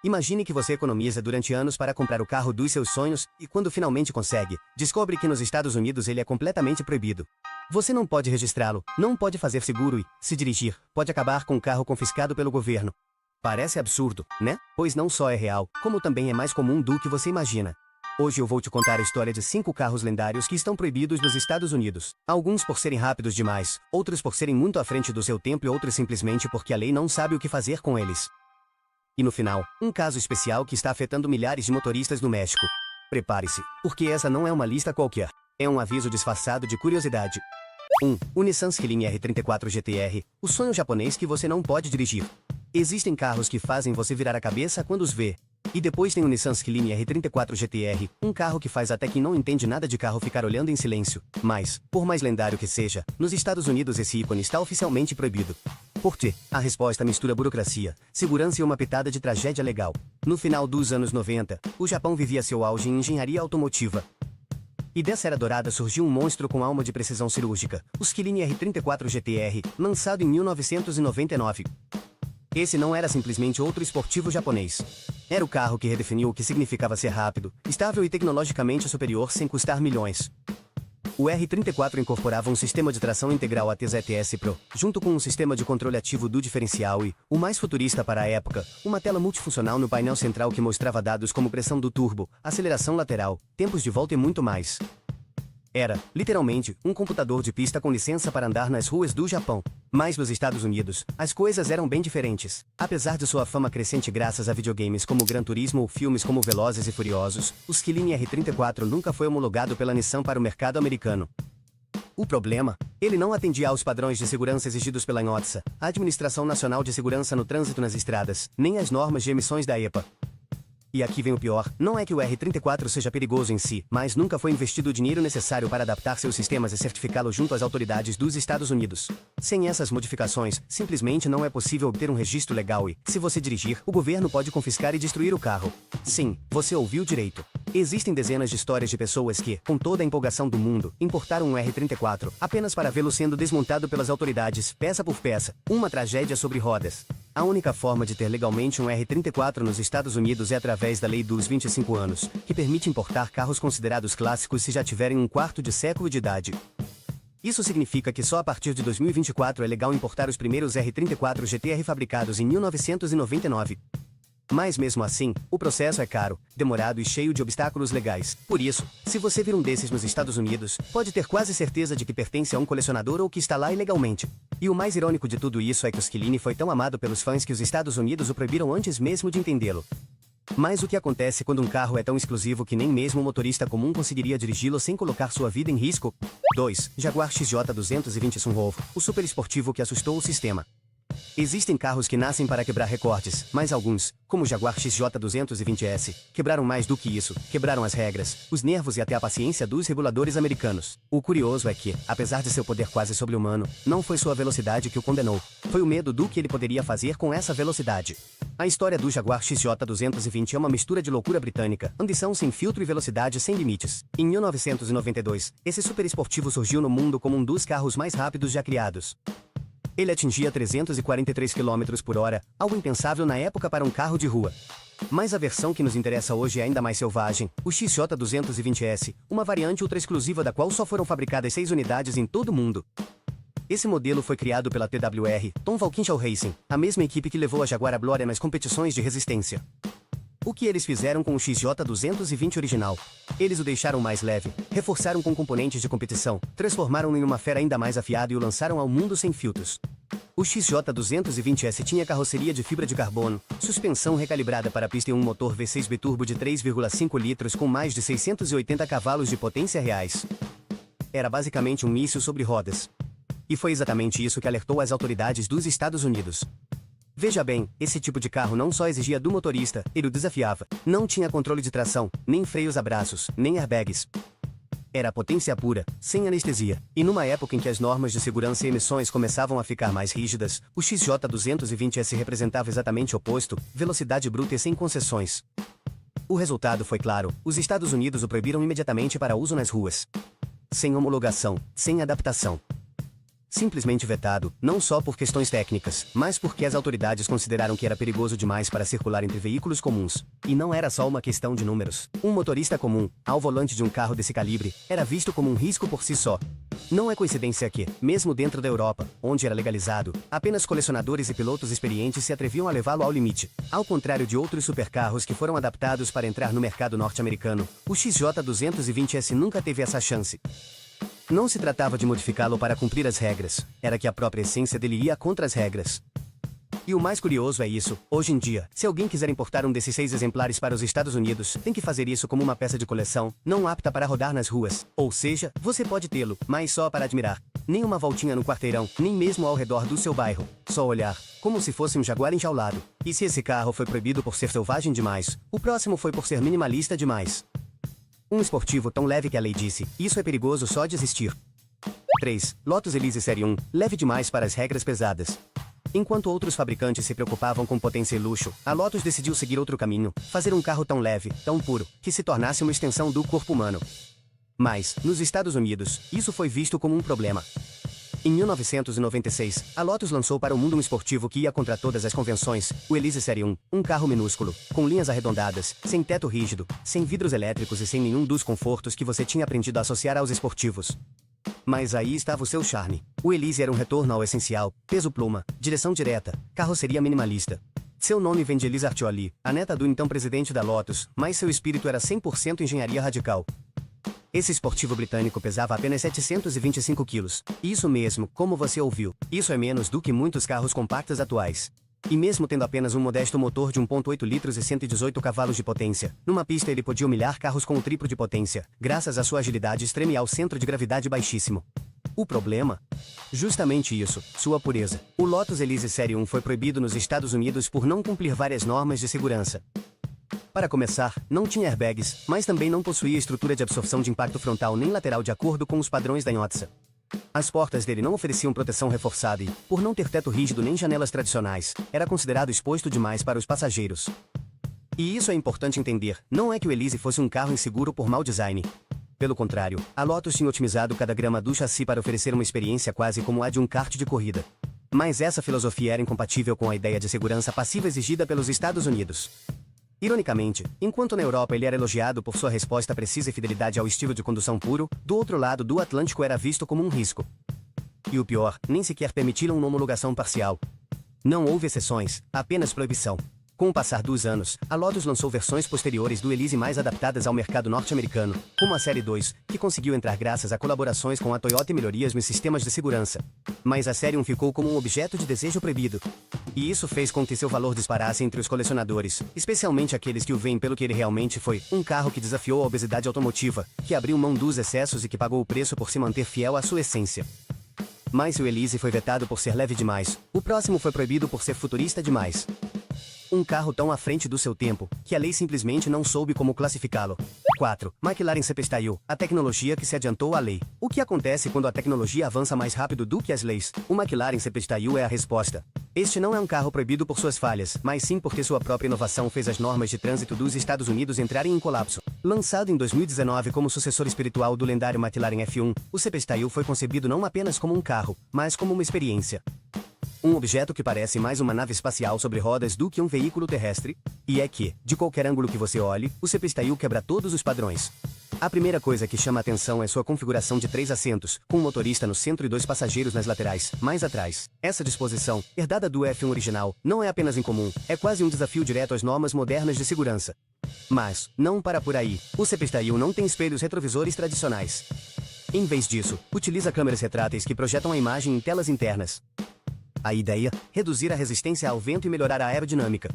Imagine que você economiza durante anos para comprar o carro dos seus sonhos e quando finalmente consegue, descobre que nos Estados Unidos ele é completamente proibido. Você não pode registrá-lo, não pode fazer seguro e, se dirigir, pode acabar com o carro confiscado pelo governo. Parece absurdo, né? Pois não só é real, como também é mais comum do que você imagina. Hoje eu vou te contar a história de 5 carros lendários que estão proibidos nos Estados Unidos. Alguns por serem rápidos demais, outros por serem muito à frente do seu tempo e outros simplesmente porque a lei não sabe o que fazer com eles. E no final, um caso especial que está afetando milhares de motoristas no México. Prepare-se, porque essa não é uma lista qualquer. É um aviso disfarçado de curiosidade. 1. O Nissan Qilin R34 GT-R, o sonho japonês que você não pode dirigir. Existem carros que fazem você virar a cabeça quando os vê. E depois tem o Nissan Qilin R34 GT-R, um carro que faz até quem não entende nada de carro ficar olhando em silêncio. Mas, por mais lendário que seja, nos Estados Unidos esse ícone está oficialmente proibido. Por quê? A resposta mistura burocracia, segurança e uma pitada de tragédia legal. No final dos anos 90, o Japão vivia seu auge em engenharia automotiva. E dessa era dourada surgiu um monstro com alma de precisão cirúrgica, o Qilin R34 GT-R, lançado em 1999. Esse não era simplesmente outro esportivo japonês. Era o carro que redefiniu o que significava ser rápido, estável e tecnologicamente superior sem custar milhões. O R34 incorporava um sistema de tração integral AT-ZS Pro, junto com um sistema de controle ativo do diferencial e, o mais futurista para a época, uma tela multifuncional no painel central que mostrava dados como pressão do turbo, aceleração lateral, tempos de volta e muito mais. Era, literalmente, um computador de pista com licença para andar nas ruas do Japão. Mas nos Estados Unidos, as coisas eram bem diferentes. Apesar de sua fama crescente graças a videogames como Gran Turismo ou filmes como Velozes e Furiosos, o Qilin R34 nunca foi homologado pela Nissan para o mercado americano. O problema? Ele não atendia aos padrões de segurança exigidos pela ANOTSA, a Administração Nacional de Segurança no Trânsito nas Estradas, nem as normas de emissões da EPA. E aqui vem o pior, não é que o R34 seja perigoso em si, mas nunca foi investido o dinheiro necessário para adaptar seus sistemas e certificá-lo junto às autoridades dos Estados Unidos. Sem essas modificações, simplesmente não é possível obter um registro legal e, se você dirigir, o governo pode confiscar e destruir o carro. Sim, você ouviu direito. Existem dezenas de histórias de pessoas que, com toda a empolgação do mundo, importaram um R34, apenas para vê-lo sendo desmontado pelas autoridades, peça por peça. Uma tragédia sobre rodas. A única forma de ter legalmente um R34 nos Estados Unidos é através da Lei dos 25 anos, que permite importar carros considerados clássicos se já tiverem um quarto de século de idade. Isso significa que só a partir de 2024 é legal importar os primeiros R34 GT-R fabricados em 1999. Mas mesmo assim, o processo é caro, demorado e cheio de obstáculos legais. Por isso, se você vir um desses nos Estados Unidos, pode ter quase certeza de que pertence a um colecionador ou que está lá ilegalmente. E o mais irônico de tudo isso é que o Qilin foi tão amado pelos fãs que os Estados Unidos o proibiram antes mesmo de entendê-lo. Mas o que acontece quando um carro é tão exclusivo que nem mesmo um motorista comum conseguiria dirigi-lo sem colocar sua vida em risco? 2. Jaguar XJ220 Sunroof, o super esportivo que assustou o sistema. Existem carros que nascem para quebrar recordes, mas alguns, como o Jaguar XJ220S, quebraram mais do que isso, quebraram as regras, os nervos e até a paciência dos reguladores americanos. O curioso é que, apesar de seu poder quase sobre-humano, não foi sua velocidade que o condenou. Foi o medo do que ele poderia fazer com essa velocidade. A história do Jaguar XJ220 é uma mistura de loucura britânica, ambição sem filtro e velocidade sem limites. Em 1992, esse super esportivo surgiu no mundo como um dos carros mais rápidos já criados. Ele atingia 343 km por hora, algo impensável na época para um carro de rua. Mas a versão que nos interessa hoje é ainda mais selvagem, o XJ220S, uma variante ultra exclusiva da qual só foram fabricadas 6 unidades em todo o mundo. Esse modelo foi criado pela TWR, Tom Walkinshaw Racing, a mesma equipe que levou a Jaguar à glória nas competições de resistência. O que eles fizeram com o XJ220 original? Eles o deixaram mais leve, reforçaram com componentes de competição, transformaram-no em uma fera ainda mais afiada e o lançaram ao mundo sem filtros. O XJ220S tinha carroceria de fibra de carbono, suspensão recalibrada para a pista e um motor V6 biturbo de 3,5 litros com mais de 680 cavalos de potência reais. Era basicamente um míssil sobre rodas. E foi exatamente isso que alertou as autoridades dos Estados Unidos. Veja bem, esse tipo de carro não só exigia do motorista, ele o desafiava. Não tinha controle de tração, nem freios a braços, nem airbags. Era potência pura, sem anestesia. E numa época em que as normas de segurança e emissões começavam a ficar mais rígidas, o XJ220S representava exatamente o oposto, velocidade bruta e sem concessões. O resultado foi claro, os Estados Unidos o proibiram imediatamente para uso nas ruas. Sem homologação, sem adaptação. simplesmente vetado, não só por questões técnicas, mas porque as autoridades consideraram que era perigoso demais para circular entre veículos comuns. E não era só uma questão de números. Um motorista comum, ao volante de um carro desse calibre, era visto como um risco por si só. Não é coincidência que, mesmo dentro da Europa, onde era legalizado, apenas colecionadores e pilotos experientes se atreviam a levá-lo ao limite. Ao contrário de outros supercarros que foram adaptados para entrar no mercado norte-americano, o XJ220S nunca teve essa chance. Não se tratava de modificá-lo para cumprir as regras, era que a própria essência dele ia contra as regras. E o mais curioso é isso, hoje em dia, se alguém quiser importar um desses 6 exemplares para os Estados Unidos, tem que fazer isso como uma peça de coleção, não apta para rodar nas ruas. Ou seja, você pode tê-lo, mas só para admirar. Nem uma voltinha no quarteirão, nem mesmo ao redor do seu bairro. Só olhar, como se fosse um jaguar enjaulado. E se esse carro foi proibido por ser selvagem demais, o próximo foi por ser minimalista demais. Um esportivo tão leve que a lei disse, isso é perigoso só de existir. 3. Lotus Elise Série 1, leve demais para as regras pesadas. Enquanto outros fabricantes se preocupavam com potência e luxo, a Lotus decidiu seguir outro caminho, fazer um carro tão leve, tão puro, que se tornasse uma extensão do corpo humano. Mas, nos Estados Unidos, isso foi visto como um problema. Em 1996, a Lotus lançou para o mundo um esportivo que ia contra todas as convenções, o Elise Série 1, um carro minúsculo, com linhas arredondadas, sem teto rígido, sem vidros elétricos e sem nenhum dos confortos que você tinha aprendido a associar aos esportivos. Mas aí estava o seu charme. O Elise era um retorno ao essencial, peso pluma, direção direta, carroceria minimalista. Seu nome vem de Elise Artioli, a neta do então presidente da Lotus, mas seu espírito era 100% engenharia radical. Esse esportivo britânico pesava apenas 725 quilos. Isso mesmo, como você ouviu. Isso é menos do que muitos carros compactos atuais. E mesmo tendo apenas um modesto motor de 1.8 litros e 118 cavalos de potência, numa pista ele podia humilhar carros com o triplo de potência, graças à sua agilidade extrema e ao centro de gravidade baixíssimo. O problema? Justamente isso, sua pureza. O Lotus Elise Série 1 foi proibido nos Estados Unidos por não cumprir várias normas de segurança. Para começar, não tinha airbags, mas também não possuía estrutura de absorção de impacto frontal nem lateral de acordo com os padrões da NHTSA. As portas dele não ofereciam proteção reforçada e, por não ter teto rígido nem janelas tradicionais, era considerado exposto demais para os passageiros. E isso é importante entender, não é que o Elise fosse um carro inseguro por mau design. Pelo contrário, a Lotus tinha otimizado cada grama do chassi para oferecer uma experiência quase como a de um kart de corrida. Mas essa filosofia era incompatível com a ideia de segurança passiva exigida pelos Estados Unidos. Ironicamente, enquanto na Europa ele era elogiado por sua resposta precisa e fidelidade ao estilo de condução puro, do outro lado do Atlântico era visto como um risco. E o pior, nem sequer permitiram uma homologação parcial. Não houve exceções, apenas proibição. Com o passar dos anos, a Lotus lançou versões posteriores do Elise mais adaptadas ao mercado norte-americano, como a Série 2, que conseguiu entrar graças a colaborações com a Toyota e melhorias nos sistemas de segurança. Mas a Série 1 ficou como um objeto de desejo proibido. E isso fez com que seu valor disparasse entre os colecionadores, especialmente aqueles que o veem pelo que ele realmente foi, um carro que desafiou a obesidade automotiva, que abriu mão dos excessos e que pagou o preço por se manter fiel à sua essência. Mas se o Elise foi vetado por ser leve demais, o próximo foi proibido por ser futurista demais. Um carro tão à frente do seu tempo, que a lei simplesmente não soube como classificá-lo. 4. McLaren C-Style, a tecnologia que se adiantou à lei. O que acontece quando a tecnologia avança mais rápido do que as leis? O McLaren C-Style é a resposta. Este não é um carro proibido por suas falhas, mas sim porque sua própria inovação fez as normas de trânsito dos Estados Unidos entrarem em colapso. Lançado em 2019 como sucessor espiritual do lendário McLaren F1, o C-Style foi concebido não apenas como um carro, mas como uma experiência. Um objeto que parece mais uma nave espacial sobre rodas do que um veículo terrestre, e é que, de qualquer ângulo que você olhe, o C-Style quebra todos os padrões. A primeira coisa que chama a atenção é sua configuração de 3 assentos, com um motorista no centro e 2 passageiros nas laterais, mais atrás. Essa disposição, herdada do F1 original, não é apenas incomum, é quase um desafio direto às normas modernas de segurança. Mas, não para por aí, o C-Style não tem espelhos retrovisores tradicionais. Em vez disso, utiliza câmeras retráteis que projetam a imagem em telas internas. A ideia? Reduzir a resistência ao vento e melhorar a aerodinâmica.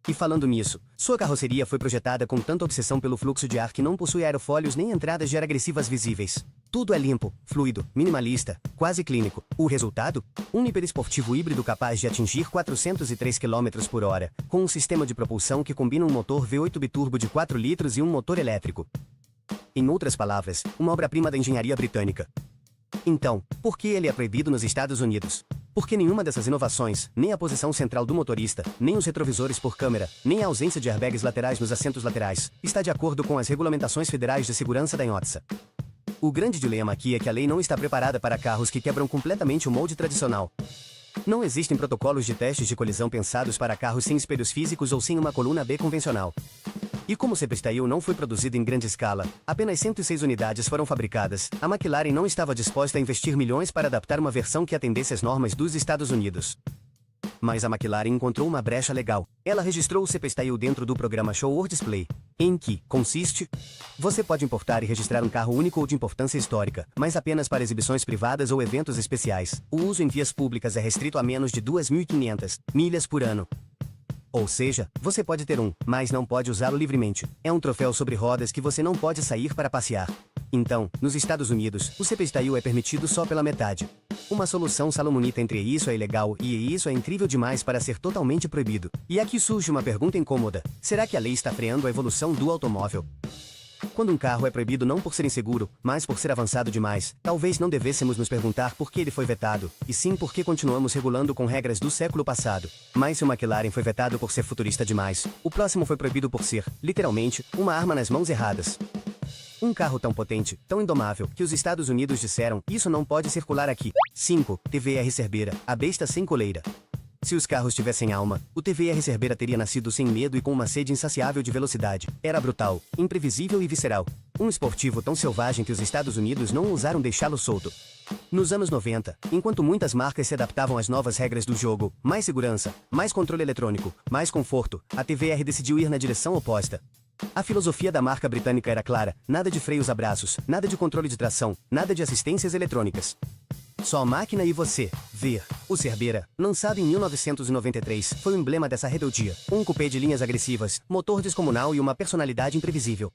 E falando nisso, sua carroceria foi projetada com tanta obsessão pelo fluxo de ar que não possui aerofólios nem entradas de ar agressivas visíveis. Tudo é limpo, fluido, minimalista, quase clínico. O resultado? Um hiperesportivo híbrido capaz de atingir 403 km por hora, com um sistema de propulsão que combina um motor V8 biturbo de 4 litros e um motor elétrico. Em outras palavras, uma obra-prima da engenharia britânica. Então, por que ele é proibido nos Estados Unidos? Porque nenhuma dessas inovações, nem a posição central do motorista, nem os retrovisores por câmera, nem a ausência de airbags laterais nos assentos laterais, está de acordo com as regulamentações federais de segurança da NHTSA. O grande dilema aqui é que a lei não está preparada para carros que quebram completamente o molde tradicional. Não existem protocolos de testes de colisão pensados para carros sem espelhos físicos ou sem uma coluna B convencional. E como o CP não foi produzido em grande escala, apenas 106 unidades foram fabricadas, a McLaren não estava disposta a investir milhões para adaptar uma versão que atendesse às normas dos Estados Unidos. Mas a McLaren encontrou uma brecha legal. Ela registrou o CP dentro do programa Show or Display, em que consiste: você pode importar e registrar um carro único ou de importância histórica, mas apenas para exibições privadas ou eventos especiais. O uso em vias públicas é restrito a menos de 2.500 milhas por ano. Ou seja, você pode ter um, mas não pode usá-lo livremente. É um troféu sobre rodas que você não pode sair para passear. Então, nos Estados Unidos, o CP é permitido só pela metade. Uma solução salomonita entre isso é ilegal e isso é incrível demais para ser totalmente proibido. E aqui surge uma pergunta incômoda: será que a lei está freando a evolução do automóvel? Quando um carro é proibido não por ser inseguro, mas por ser avançado demais, talvez não devêssemos nos perguntar por que ele foi vetado, e sim por que continuamos regulando com regras do século passado. Mas se o McLaren foi vetado por ser futurista demais, o próximo foi proibido por ser, literalmente, uma arma nas mãos erradas. Um carro tão potente, tão indomável, que os Estados Unidos disseram: isso não pode circular aqui. 5. TVR Cerbera, a besta sem coleira. Se os carros tivessem alma, o TVR Cerbera teria nascido sem medo e com uma sede insaciável de velocidade. Era brutal, imprevisível e visceral. Um esportivo tão selvagem que os Estados Unidos não ousaram deixá-lo solto. Nos anos 90, enquanto muitas marcas se adaptavam às novas regras do jogo, mais segurança, mais controle eletrônico, mais conforto, a TVR decidiu ir na direção oposta. A filosofia da marca britânica era clara: nada de freios a braços, nada de controle de tração, nada de assistências eletrônicas. Só a máquina e você. Ver. O Cerbera, lançado em 1993, foi o emblema dessa rebeldia. Um coupé de linhas agressivas, motor descomunal e uma personalidade imprevisível.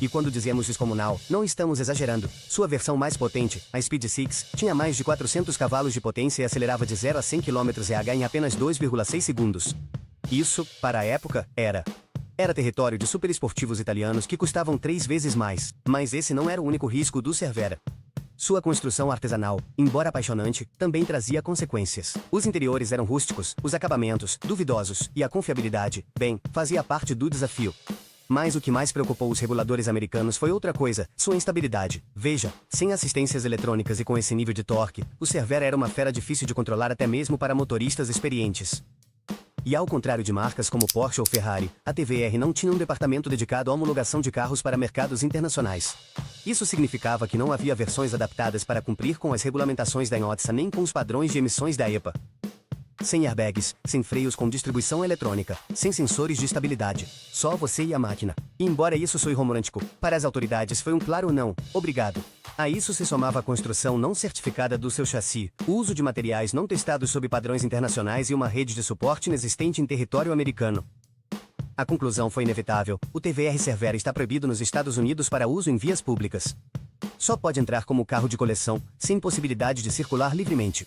E quando dizemos descomunal, não estamos exagerando. Sua versão mais potente, a Speed 6, tinha mais de 400 cavalos de potência e acelerava de 0 a 100 km/h em apenas 2,6 segundos. Isso, para a época, era território de superesportivos italianos que custavam 3 vezes mais. Mas esse não era o único risco do Cerbera. Sua construção artesanal, embora apaixonante, também trazia consequências. Os interiores eram rústicos, os acabamentos, duvidosos, e a confiabilidade, bem, fazia parte do desafio. Mas o que mais preocupou os reguladores americanos foi outra coisa: sua instabilidade. Veja, sem assistências eletrônicas e com esse nível de torque, o Cerbera era uma fera difícil de controlar até mesmo para motoristas experientes. E ao contrário de marcas como Porsche ou Ferrari, a TVR não tinha um departamento dedicado à homologação de carros para mercados internacionais. Isso significava que não havia versões adaptadas para cumprir com as regulamentações da INHOTSA nem com os padrões de emissões da EPA. Sem airbags, sem freios com distribuição eletrônica, sem sensores de estabilidade. Só você e a máquina. E embora isso soe romântico, para as autoridades foi um claro não, obrigado. A isso se somava a construção não certificada do seu chassi, o uso de materiais não testados sob padrões internacionais e uma rede de suporte inexistente em território americano. A conclusão foi inevitável: o TVR Cerbera está proibido nos Estados Unidos para uso em vias públicas. Só pode entrar como carro de coleção, sem possibilidade de circular livremente.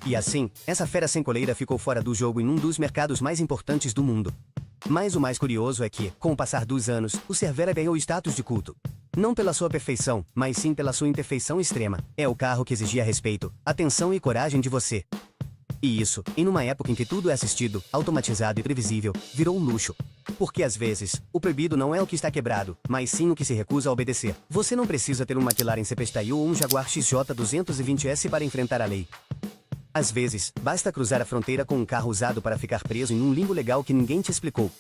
E assim, essa fera sem coleira ficou fora do jogo em um dos mercados mais importantes do mundo. Mas o mais curioso é que, com o passar dos anos, o Cerbera ganhou status de culto. Não pela sua perfeição, mas sim pela sua imperfeição extrema. É o carro que exigia respeito, atenção e coragem de você. E isso, em uma época em que tudo é assistido, automatizado e previsível, virou um luxo. Porque às vezes, o proibido não é o que está quebrado, mas sim o que se recusa a obedecer. Você não precisa ter um McLaren CP ou um Jaguar XJ220S para enfrentar a lei. Às vezes, basta cruzar a fronteira com um carro usado para ficar preso em um limbo legal que ninguém te explicou.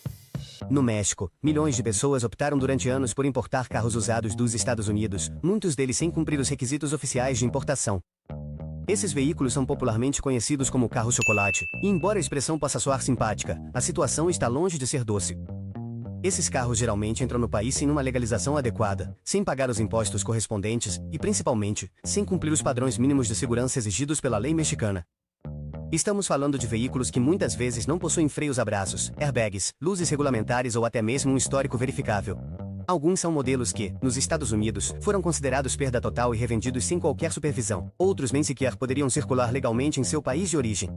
No México, milhões de pessoas optaram durante anos por importar carros usados dos Estados Unidos, muitos deles sem cumprir os requisitos oficiais de importação. Esses veículos são popularmente conhecidos como carro chocolate, e embora a expressão possa soar simpática, a situação está longe de ser doce. Esses carros geralmente entram no país sem uma legalização adequada, sem pagar os impostos correspondentes e, principalmente, sem cumprir os padrões mínimos de segurança exigidos pela lei mexicana. Estamos falando de veículos que muitas vezes não possuem freios a braços, airbags, luzes regulamentares ou até mesmo um histórico verificável. Alguns são modelos que, nos Estados Unidos, foram considerados perda total e revendidos sem qualquer supervisão. Outros nem sequer poderiam circular legalmente em seu país de origem.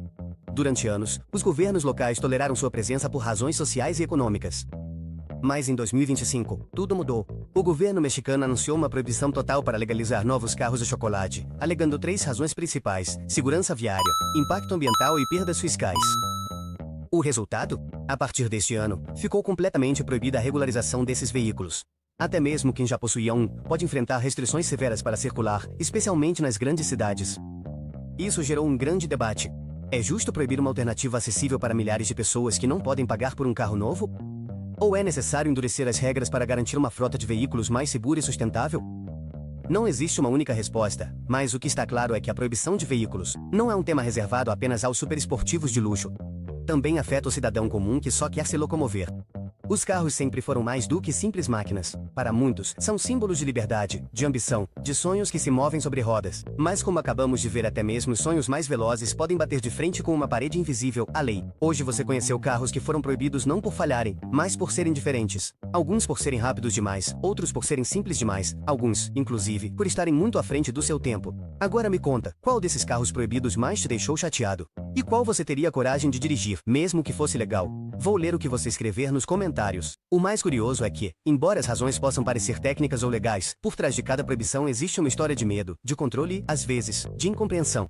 Durante anos, os governos locais toleraram sua presença por razões sociais e econômicas. Mas em 2025, tudo mudou. O governo mexicano anunciou uma proibição total para legalizar novos carros de chocolate, alegando 3 razões principais: segurança viária, impacto ambiental e perdas fiscais. O resultado? A partir deste ano, ficou completamente proibida a regularização desses veículos. Até mesmo quem já possuía um, pode enfrentar restrições severas para circular, especialmente nas grandes cidades. Isso gerou um grande debate. É justo proibir uma alternativa acessível para milhares de pessoas que não podem pagar por um carro novo? Ou é necessário endurecer as regras para garantir uma frota de veículos mais segura e sustentável? Não existe uma única resposta, mas o que está claro é que a proibição de veículos não é um tema reservado apenas aos superesportivos de luxo. Também afeta o cidadão comum que só quer se locomover. Os carros sempre foram mais do que simples máquinas. Para muitos, são símbolos de liberdade, de ambição, de sonhos que se movem sobre rodas. Mas como acabamos de ver, até mesmo os sonhos mais velozes podem bater de frente com uma parede invisível, a lei. Hoje você conheceu carros que foram proibidos não por falharem, mas por serem diferentes. Alguns por serem rápidos demais, outros por serem simples demais, alguns, inclusive, por estarem muito à frente do seu tempo. Agora me conta, qual desses carros proibidos mais te deixou chateado? E qual você teria coragem de dirigir, mesmo que fosse legal? Vou ler o que você escrever nos comentários. O mais curioso é que, embora as razões possam parecer técnicas ou legais, por trás de cada proibição existe uma história de medo, de controle e, às vezes, de incompreensão.